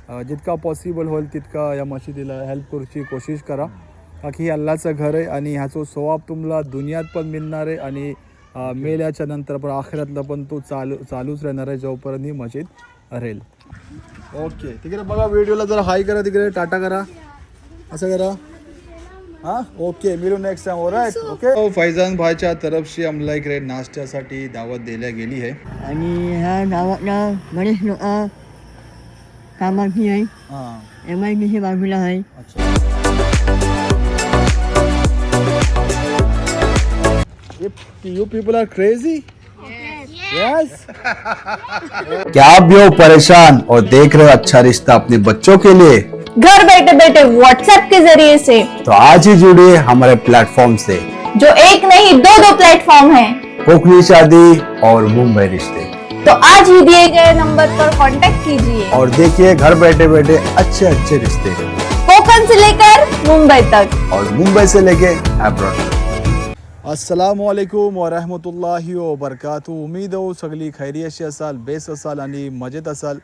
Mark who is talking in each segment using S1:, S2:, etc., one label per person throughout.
S1: जितका पॉसिबल होईल तितका या मशिदीला हेल्प करूची कोशिश करा, का की हे अल्लाचं घर आहे आणि ह्याचो सवाब तुम्हाला दुनियात पण मिळणार आहे आणि मेल्याच्या नंतर पण आखिरातला पण तो चालूच राहणार आहे जोपर्यंत ही मशीद राहील. ओके, तिकडे बघा, व्हिडिओला जरा हाय करा, तिकडे टाटा करा, असं करा. हां, ओके, मिळू next time. Alright, okay. Faizan भाईच्या तरफशी आम्हाला इकडे नाश्त्यासाठी दावत दिल्या गेली आहे
S2: आणि ह्या गावातला बरेच लोक कामाची आहे.
S1: हां,
S2: MIDC बाजूला आहे.
S1: अच्छा. You people are crazy? Yes.
S3: क्या आप भी हो परेशान और देख रहे हो अच्छा रिश्ता अपने बच्चों के लिए,
S4: घर बैठे बैठे व्हाट्सएप के जरिए से,
S3: तो आज ही जुड़िए हमारे प्लेटफॉर्म से.
S4: जो एक नहीं दो प्लेटफॉर्म हैं.
S3: कोकनी शादी और मुंबई रिश्ते.
S4: तो आज ही दिए गए नंबर पर कांटेक्ट कीजिए
S3: और देखिए घर बैठे बैठे अच्छे अच्छे रिश्ते,
S4: कोकण से लेकर मुंबई तक
S3: और मुंबई से लेके अब्रॉड.
S1: अस्सलामुअलैकुम वरहमतुल्लाहि वबरकातु. उम्मीद हो सगळी खैरियतशी असाल, बेस असाल आणि मजेत असाल.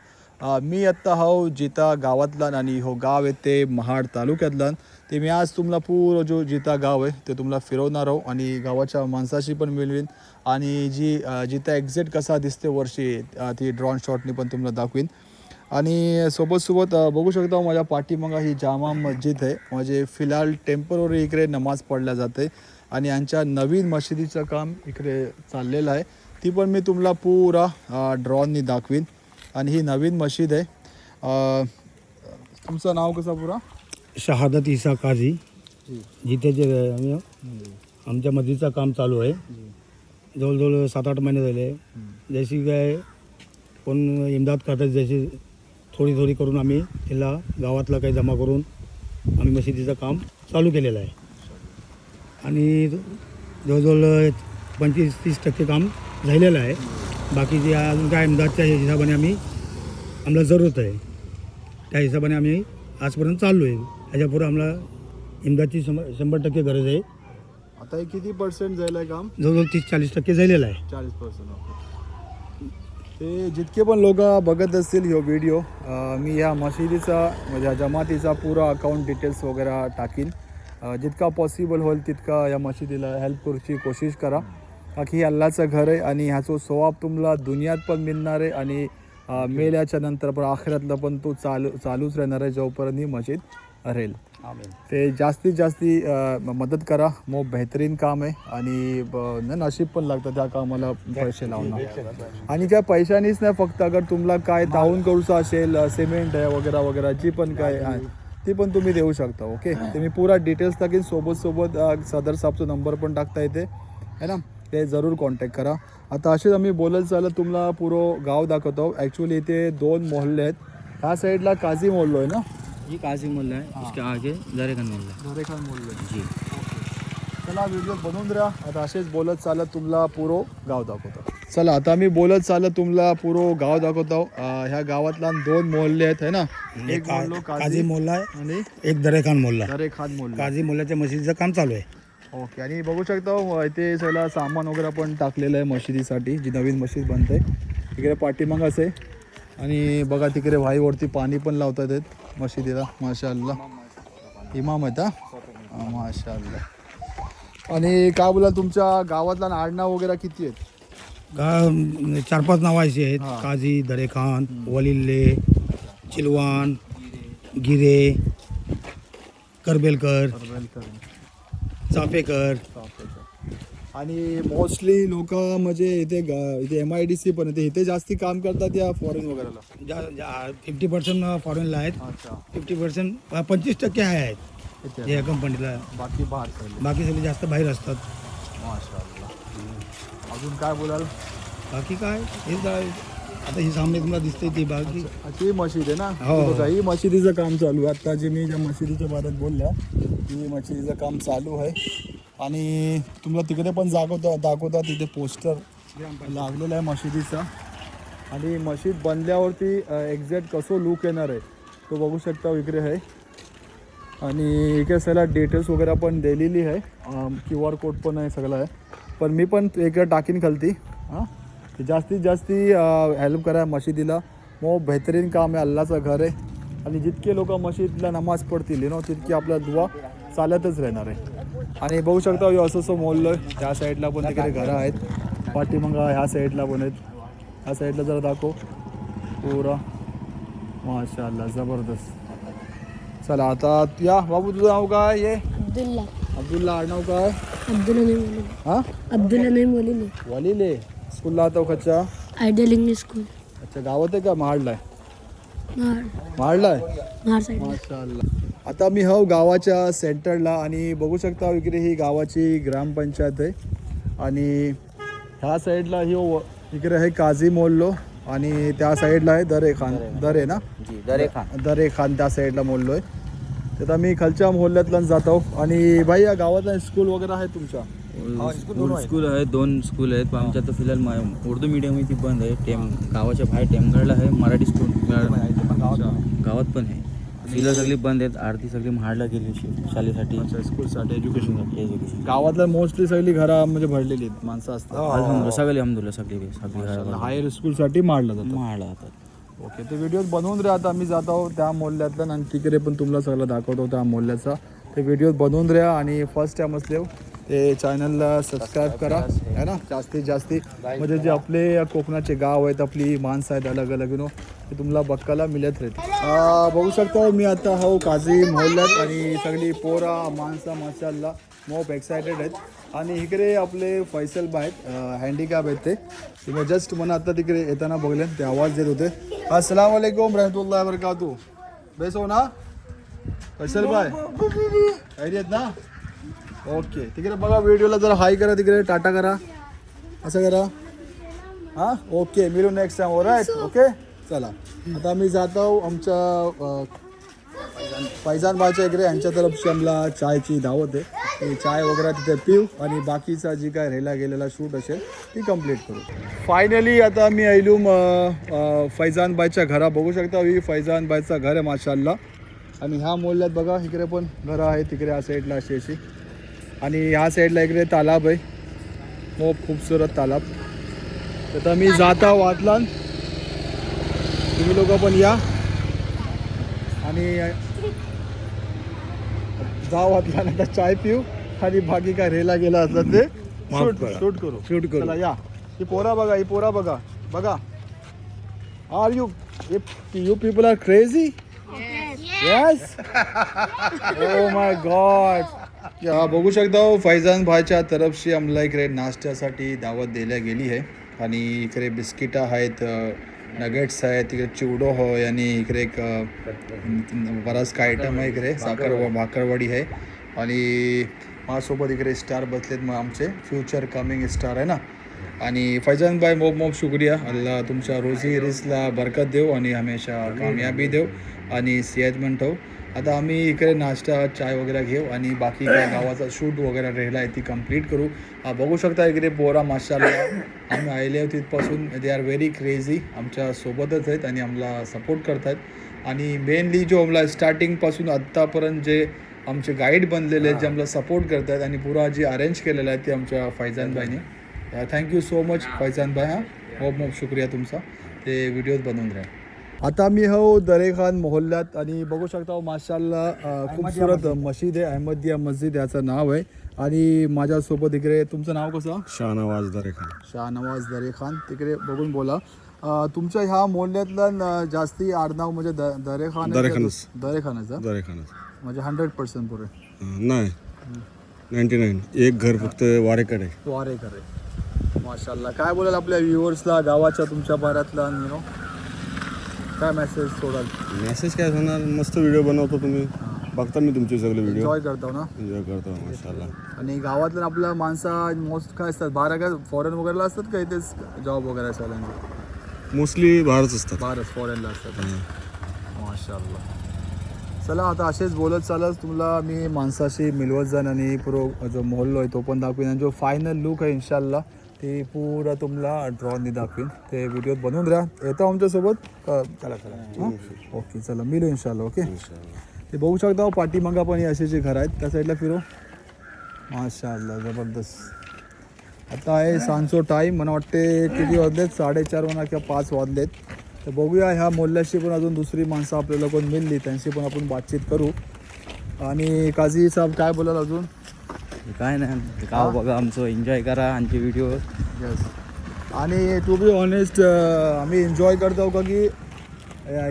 S1: मी आत्ता हाव जिता गावातला आणि हो गाव आहे ते महाड तालुक्यातला. ते मी आज तुम्हाला पूर्ण जो जिता गाव आहे ते तुम्हाला फिरवणार आहो आणि गावाच्या माणसाशी पण मिळवीन आणि जिता एक्झॅक्ट कसा दिसते वर्षी ती ड्रोन शॉटनी पण तुम्हाला दाखवीन. आणि सोबत बघू शकता माझ्या पाठीमागं ही जामा मस्जिद आहे, म्हणजे फिलहाल टेम्पररी इकडे नमाज पडल्या जाते आणि यांच्या नवीन मशिदीचं काम इकडे चाललेलं आहे. ती पण मी तुम्हाला पुरा ड्रोननी दाखवीन. आणि ही नवीन मशीद आहे. तुमचं नाव कसं पुरा?
S5: शहादत ईसा काझी. जिथे जे आमच्या मस्जिदचं काम चालू आहे, जवळजवळ 7-8 महिने झाले. जशी काय कोण इमदाद करतात, जशी थोडी करून आम्ही तिला गावातला काही जमा करून आम्ही मशिदीचं काम चालू केलेलं आहे. आणि जवळजवळ 25-30% काम झालेलं आहे. बाकीचे अजून काय इमदादच्या हिशोबाने आम्हाला जरूरत आहे, त्या हिशोबाने आम्ही आजपर्यंत चाललो आहे. ह्याच्यापुढे आम्हाला इमदादची 100% गरज आहे.
S1: आता हे किती % झालं आहे काम?
S5: जवळजवळ 30-40% झालेलं आहे.
S1: 40%. ते जितके पण लोक बघत असतील ह्यो व्हिडिओ, मी ह्या मशिदीचा म्हणजे जमातीचा पुरा अकाउंट डिटेल्स वगैरे टाकीन. जितका पॉसिबल होईल तितका या मशिदीला हेल्प करूची कोशिश करा, का की हे अल्लाचं घर आहे आणि ह्याचो सवाब तुम्हाला दुनियात पण मिळणार आहे आणि मेल्याच्या नंतर पण आखिरातला पण तो चालूच राहणार आहे जोपर्यंत ही मशीद राहील. ते जास्तीत जास्ती मदत करा. मग बेहतरीन काम आहे आणि नशीब पण लागतं त्या कामाला पैसे लावणं. आणि काय पैशानीच नाही, फक्त अगर तुम्हाला काय ताऊन करूचं असेल, सिमेंट आहे वगैरे जी पण काय आहे ती पण तुम्ही देऊ शकता. ओके, ते मी पुरा डिटेल्स टाकीन. सोबत सदर साहेबचा नंबर पण टाकता येते है ना, ते जरूर कॉन्टॅक्ट करा. आता असेच आम्ही बोलत चालत तुम्हाला पुरं गाव दाखवतो. ॲक्च्युली इथे 2 मोहल्ले आहेत. ह्या साईडला काझी मोहल्लो आहे ना,
S5: ये काजी मोहल्ला है, उसके आगे दरेखान मोहल्ला है.
S1: दरेखान मोहल्लो आहे.
S5: जी.
S1: चला व्हिडिओ बनवून द्या. आता असेच बोलत चालत तुम्हाला पुरो गाव दाखवतो. चला आता मी बोलत चालत तुम्हाला पुरो गाव दाखवतो. ह्या गावातला 2 मोहल्ले आहेत है ना, एक मोहल्लो
S5: काजी मोहल्ला आहे
S1: आणि
S5: एक दरेखान मोहल्ला.
S1: दरेखान मोहल्ला.
S5: काजी मोहल्ल्याच्या मशिदीचं काम चालू आहे.
S1: ओके, आणि बघू शकता इथे सगळं सामान वगैरे पण टाकलेलं आहे मशिदीसाठी, जी नवीन मशीद बनते. तिकडे पाठीमागं असे आणि बघा तिकडे भाईवरती पाणी पण लावतात आहेत मशिदीला. माशाअल्लाह, इमाम आहेत हा, माशाअल्लाह. आणि काय बोला, तुमच्या गावातला आडनाव वगैरे किती आहेत?
S5: 4-5 नावाचे आहेत.
S1: हां.
S5: काजी, दरेखान, वलिल्ले, चिलवान, गिरे, करबेलकर, चाफेकर.
S1: आणि मोस्टली लोक म्हणजे इथे MIDC पण येते, इथे जास्ती काम करतात या फॉरेन वगैरेला?
S5: 50% फॉरेनला आहेत.
S1: अच्छा,
S5: 50% 25% आहेत
S1: इथे
S5: या कंपनीला.
S1: बाकी बाहेर चालले.
S5: बाकी सगळे जास्त बाहेर असतात.
S1: माशाअल्लाह. अजून काय बोलाल?
S5: बाकी काय हेच आहे. आता ही सामने तुम्हाला दिसते ती बाकी
S1: ही मशीद आहे ना,
S5: हो.
S1: बघा ही मशिदीचं काम चालू आहे. आता जे मी ज्या मशिदीच्या बाबत बोलल्या, ही मशिदीचं काम चालू आहे. आणि तुम्हाला तिकडे पण दाखवता तिथे पोस्टर लागलेला आहे मशिदीचा. आणि मशीद बनल्यावरती एक्झॅक्ट कसं लुक येणार आहे तो बघू शकता इकडे आहे. आणि इकडे सगळ्या डिटेल्स वगैरे पण दिलेली आहे, QR कोड पण आहे, सगळं आहे. पण मी पण इकडे टाकीन खालती. हां, जास्तीत जास्ती हेल्प करा मशिदीला. मग बेहतरीन काम आहे, अल्लाचं घर आहे आणि जितके लोक मशीदला नमाज पडतील तितकी आपला दुआ चालतच राहणार आहे. आणि बघू शकता असं मोहल्लो आहे. त्या साईडला पण तिकडे घरं आहेत, पाठीमागं ह्या साईडला पण आहेत. ह्या साईडला जरा दाखव पुरा माशाअल्लाह जबरदस्त. चला आता या बाबू, तुझं नाव काय? ये अब्दुल्ला. आडनाव काय? हां
S6: अब्दुल्ला नाही मोलीने
S1: वलीले. स्कूलला आता खच्चा
S6: आयडियल इंग्लिश स्कूल
S1: अच्छा गावात आहे का महाडला आहे? महाडला आहे माशाअल्लाह. आता मी गावाच्या सेंटरला आणि बघू शकता इकडे ही गावाची ग्रामपंचायत आहे आणि ह्या साईडला इकडे आहे काझी मोहल्लो आणि त्या साईडला आहे दरे ना दरे खान त्या साईडला मोहल्लो आहे. तर आता मी खालच्या मोहल्ल्यातला जातो. आणि भाई या गावातला स्कूल वगैरे आहे तुमच्या?
S7: स्कूल आहे, 2 स्कूल आहेत पण आमच्या तर फिलहाल उर्दू मीडियम ती बंद आहे. गावाच्या बाहेर टेमगडला आहे मराठी स्कूल, गावात पण आहे. फिलहाल सगळी बंद आहेत. आरती सगळी महाडला गेली शाळेसाठी,
S1: स्कूलसाठी,
S7: एज्युकेशन.
S1: गावातल्या मोस्टली सगळी घरा म्हणजे भरलेली आहेत, माणसं असतात.
S7: अल्हम्दुलिल्लाह सगळी
S1: हायर स्कूलसाठी मारलं जातं.
S7: महाडला जातात.
S1: ओके, ते व्हिडिओ बनवून राहा. आता आम्ही जात आहोत त्या मोहल्ल्यातला आणि तिकडे पण तुम्हाला सगळं दाखवतो त्या मोहल्ल्याचा. ते व्हिडिओ बनवून राहा आणि फर्स्ट टाइम असले ते चॅनलला सबस्क्राईब करा है ना. जास्तीत जास्त म्हणजे जे आपले कोकणाचे गाव आहेत, आपली माणसं आहेत अलग अलग ते तुम्हाला बघायला मिळत राहते. बघू शकता मी आता काझी मोहल्ल्यात आणि सगळी पोरा माणसं माशाअल्लाह मोप एक्सायटेड आहेत. आणि इकडे आपले फैसल बाय आहेत, हँडिकॅप आहेत ते. तुम्ही जस्ट मला आता तिकडे येताना बघले ते आवाज देत होते. अस्सलाम वालेकुम रहमतुल्लाहि वबरकातुह. बेसो ना फैसल बाय, खैरियत ना? ओके, तिकडे बघा व्हिडिओला जरा हाय करा, तिकडे टाटा करा, असं करा. हां ओके, मिळू नेक्स्ट टाइम. All right okay. चला आता मी जात आहो आमच्या फैजान बायच्या इकडे. यांच्या तरफची आम्हाला चायची दावत आहे. ती चाय वगैरे तिथे पिऊ आणि बाकीचा जी काय राहिला गेलेला शूट असेल ती कंप्लीट करू. फायनली आता मी आयलूम फैजान बायच्या घरा. बघू शकता ही फैजान बायचा घर आहे माशाअल्लाह. आणि ह्या मोहल्ल्यात बघा इकडे पण घरं आहेत, तिकडे ह्या साईडला अशी आणि ह्या साईडला इकडे तालाब आहे, खूप खूबसूरत तालाब. तर मी जाता वाटलान, तुम्ही लोक पण या आणि जाऊ वाटला आता चाय पिऊ आणि बाकी काय रेला गेला असलं ते शूट करू. चला या. ही पोरा बघा. Are you people are crazy? Yes. Oh my God. या बघू शकता फैजान भाईच्या तरफशी आम्हाला इकडे नाश्त्यासाठी दावत दिल्या गेली आहे. आणि इकडे बिस्किटं आहेत, नगेट्स आहेत, तिकडे चिवडो होय आणि इकडे एक बराच काय आयटम आहे. इकडे भाकरवडी आहे आणि माझ्यासोबत इकडे स्टार बसलेत मग आमचे फ्युचर कमिंग स्टार आहे ना. आणि फैजान भाई मोप शुक्रिया. अल्लाह तुमच्या रोजी रिस्कला बरकत देव आणि हमेशा कामयाबी देव आणि सेहतमंद ठेव. आता आम्ही इकडे नाश्ता चाय वगैरे घेऊ आणि बाकी काय गावाचा शूट वगैरे राहिला आहे ती कंप्लीट करू. बघू शकता इकडे पोरा माशाअल्लाह आम्ही आले तिथपासून दे आर व्हेरी क्रेझी, आमच्या सोबतच आहेत आणि आम्हाला सपोर्ट करत आहेत. आणि मेनली जो आम्हाला स्टार्टिंगपासून आत्तापर्यंत जे आमचे गाईड बनलेले आहेत, जे आम्हाला सपोर्ट करत आहेत आणि पुरा जे अरेंज केलेलं आहे ते आमच्या फैजान भाईने. थँक्यू सो मच फैजान भाई. मोप शुक्रिया तुमचा. ते व्हिडिओज बनवून राहा. आता मी दरे खान मोहल्ल्यात आणि बघू शकता माशाअल्लाह खूबसूरत मशीद आहे, अहमदिया मस्जिद याचं नाव आहे. आणि माझ्यासोबत इकडे तुमचं नाव कसं?
S5: शाहनवाज दरे खान.
S1: शाहनवाज दरे खान. तिकडे बघून बोला. तुमच्या ह्या मोहल्ल्यातला जास्ती आडनाव म्हणजे दरे खान? दरे खानच म्हणजे 100% पुरे
S5: नाही, 99. एक घर फक्त वारेकर आहे.
S1: माशाअल्लाह. काय बोलाल आपल्या व्ह्युअर्सला गावाच्या तुमच्या बारातला काय मेसेज सोडाल?
S5: मेसेज काय होणार, मस्त व्हिडिओ बनवतो तुम्ही, बघता मी तुमचे सगळे व्हिडिओ,
S1: एन्जॉय करतो ना?
S5: एन्जॉय करतो माशाअल्लाह.
S1: आणि गावातल्या आपल्या माणसं मोस्ट काय असतात, बारा काय फॉरेन वगैरेला असतात का इथेच जॉब वगैरे सगळ्यांचे?
S5: मोस्टली बाहेरच असतात.
S1: बाहेरच फॉरेनला असतात. माशाअल्लाह. चला आता असेच बोलत चालत तुम्हाला मी माणसाशी मिळवत जाईन आणि पुरो जो मोहल्लो आहे तो पण दाखवीन आणि जो फायनल लुक आहे इन्शाअल्लाह ते पुरा तुम्हाला ड्रॉनी दाखवीन. ते व्हिडिओ बनवून राहा. येतो आमच्यासोबत? चला ओके, चला मिळू इन्शाअल्लाह. ओके, ते बघू शकता पाठीमागा पण हे असे जे घर आहेत त्या साईडला फिरो. माशाअल्लाह जबरदस्त. आता आहे सांजचो टाईम, मला वाटते किती वाजलेत, 4:30 म्हणा किंवा 5 वाजलेत. तर बघूया ह्या मोहल्ल्याशी पण अजून दुसरी माणसं आपल्याला कोण मिळली त्यांशी पण आपण बातचीत करू. आणि काझी साहेब काय बोलाल अजून?
S7: काय नाही, गाव बघा आमचं, एन्जॉय करा आमचे व्हिडिओ.
S1: येस. आणि टू बी ऑनेस्ट आम्ही एन्जॉय करतो का की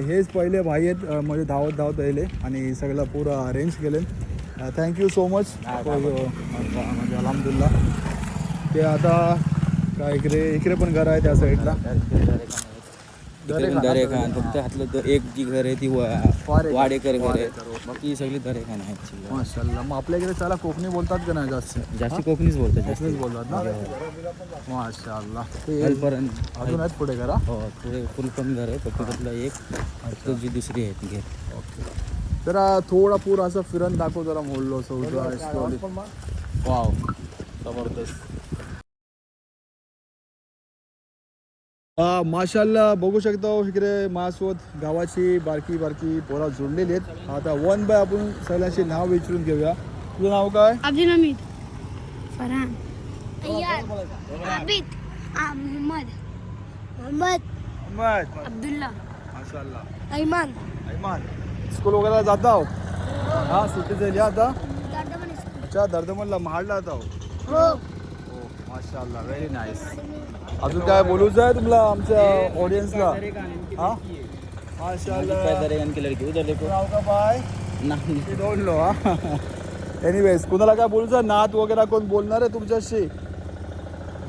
S1: हेच पहिले भाई आहेत म्हणजे धावत राहिले आणि सगळं पुरं अरेंज केले. Thank you so much. म्हणजे अल्हम्दुलिल्लाह. ते आता काय इकडे पण घर आहे त्या साईडला.
S7: दरेखान फक्त हातलं एक जी घर आहे ती वाडेकर घर आहे, बाकी सगळी दरेखान आहेत.
S1: माशाल्लाह. मग आपल्या इकडे त्याला कोकणी बोलतात का नाही जास्त?
S7: जास्ती कोकणीच बोलतात.
S1: कोकणीच बोलतात ना. माशाल्लाह. ते
S7: कल्पर्यंत
S1: अजून आहेत पुढे घरा?
S7: हो, पुढे फुल पण घर आहे, फक्त त्यातलं एक जी दुसरी आहे ती घर.
S1: जरा थोडा पूर असं फिरून दाखव जरा मोडलो असं. वाव, जबरदस्त. माशाल्लाह बघू शकता इकडे माझ्यासोबत गावाची बारकी पोरा जोडलेली आहेत. आता वन बाय आपण सगळ्यांची नाव विचारून घेऊया. तुझं नाव काय?
S6: अब्दुल हमीद, फरहान,
S8: आबिद, मोहम्मद, मोहम्मद,
S6: अब्दुल्ला,
S1: माशाल्लाह.
S8: ऐमान.
S1: स्कूल वगैरे जाता हो? हा, सुट्टी झाली आता. अच्छा, दर्दमनला महाडला आता हो.
S8: हो.
S1: माशाल्लाह, व्हेरी नाईस. अजून काय बोलूच आहे तुम्हाला आमच्या ऑडियन्सला? हा, माशाल्लाह.
S7: दरेखान की लड़की उधर देखो.
S1: नाव का बाय?
S7: नाही,
S1: डोंट नो. हा, एनिवेज कुणाला काय बोलूचं नात वगैरे कोण बोलणार आहे तुमच्याशी?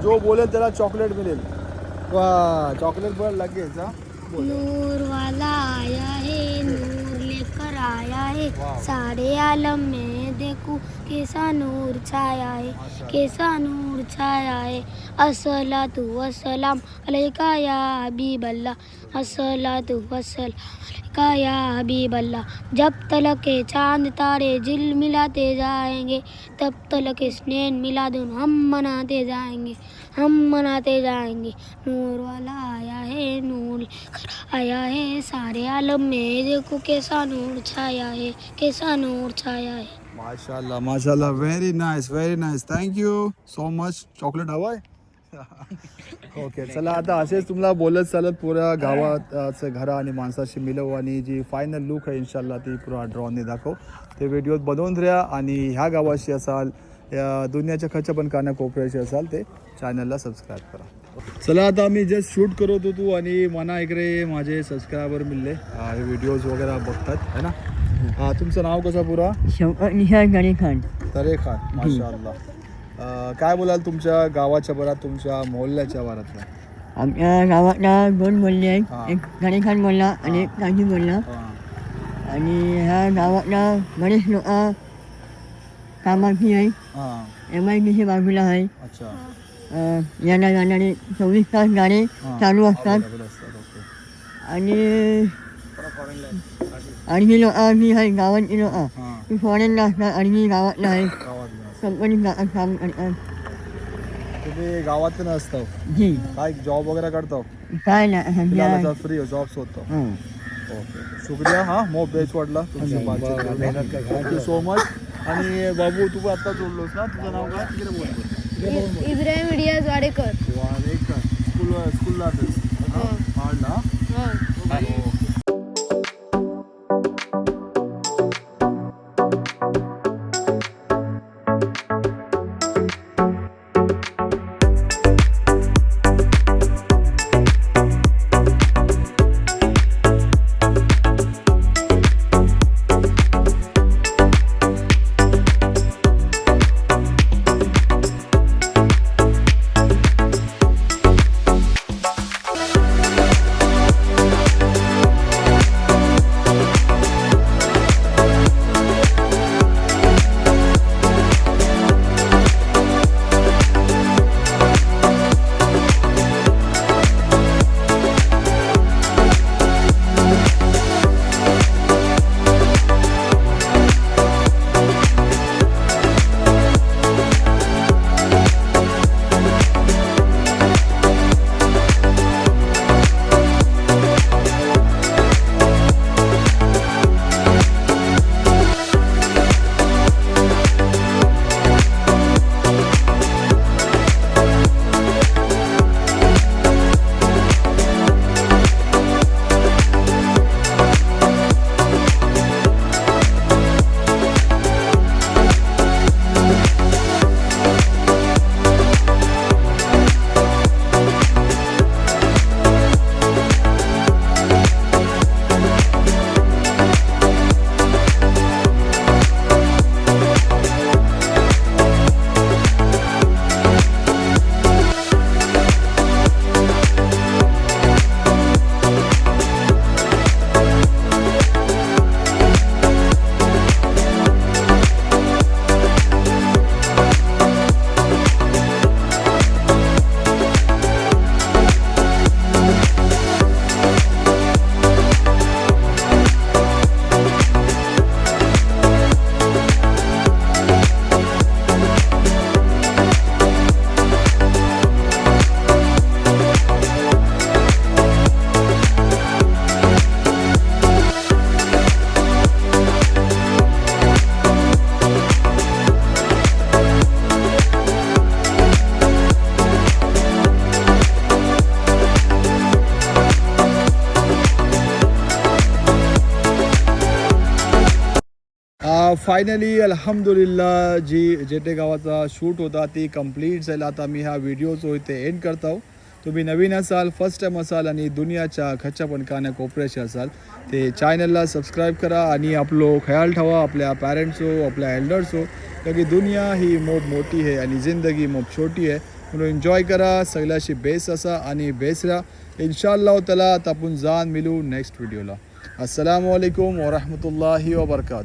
S1: जो बोलेल त्याला चॉकलेट मिळेल. वा, चॉकलेट पण लगेच. हा,
S8: नूर वाला आया है, नूर लेकर आया है, सारे आलम में देखो कैसा नूर छाया है, कैसा नूर छाया है. अस्सलातु वस्सलाम अलैका या हबीब अल्लाह, अस्सलातु वस्सलाम अलैका या हबीब अल्लाह. जब तलक के चांद तारे जिल मिलाते जाएंगे, तब तलक स्नेन मिलादुन हम मनाते जाएंगे, हम मनाते जाएंगे. नूर वाला आया है, नूर लेकर आया है, सारे आलम में देखो कैसा नूर छाया है, कैसा नूर छाया है.
S1: माशाल्लाह माशाल्लाह. Very nice, very nice. Thank you so much. Chocolate हवं आहे? ओके, चला आता असेच तुम्हाला बोलत चालत पुऱ्या गावाचं घरा आणि माणसाशी मिळव आणि जी फायनल लुक आहे इन्शाल्लाह ती पुरा ड्रॉने दाखव. ते व्हिडिओत बनवून राहा आणि ह्या गावाशी असाल या दुनियाच्या खर्च पण कानाकोपऱ्याशी असाल ते चॅनलला सबस्क्राईब करा. चला आता आम्ही जस्ट शूट करत होतो आणि मना इकडे माझे सबस्क्रायबर मिळले. हे व्हिडिओज वगैरे बघतात है ना. हा, तुमचं नाव कसं पुरा?
S2: शौकत निशार दरेखान.
S1: दरेखान. माशाल्लाह. काय बोलाल तुमच्या गावाच्या बरात, तुमच्या मोहल्ल्याच्या बरात?
S2: आमच्या गावातला 2 बोलले आहेत.
S1: हा.
S2: एक दरेखान बोलला आणि एक काजी बोलला. आणि ह्या गावातला बरेच लोक कामाची आहे. MIDC बाजूला आहे.
S1: अच्छा.
S2: यांना जाणारे 24 तास गाडी चालू असतात. आणि ही लोक जी आहे गावातली लोक ती फॉरेनला असतात आणि ही गावातला आहे. कंपनीत जातात, काम करतात.
S1: तुम्ही गावात नसतो?
S2: जी.
S1: काय जॉब वगैरे करतो?
S2: काय नाही सध्या.
S1: फ्री जॉब शोधतो.
S2: हं.
S1: ओके, शुक्रिया. हां, मो बेच वाटला तुमची बातचीत. Thank you so much. आणि बाबू तू आता जोडलोस ना, तुझं नाव काय? तिकडे बोल.
S4: इब्राहिम इडियाज वाडेकर.
S1: स्कूलला हाडला. फायनली अल्हम्दुलिल्लाह जी जेटे गावाचा शूट होता ती कंप्लीट झाला. आता मी हा व्हिडिओ जो इथे एंड करता हूँ. तुम्ही नवीन असाल, फर्स्ट टाइम असाल आणि दुनियाच्या खच्च्या पण कानाकोपऱ्याचे असाल ते चॅनलला सबस्क्राईब करा आणि आपलो ख्याल ठेवा आपल्या पॅरेंट्स हो, आपल्या एल्डर्स हो, कारण दुनिया ही मोप मोठी आहे आणि जिंदगी मोप छोटी आहे. म्हणून एन्जॉय करा, सगळ्याशी बेस असा आणि बेस राहा. इन्शाअल्लाह ताला आता आपण जान मिलू नेक्स्ट व्हिडिओला. अस्सलामु अलैकुम व रहमतुल्लाहि व बरकातुहू.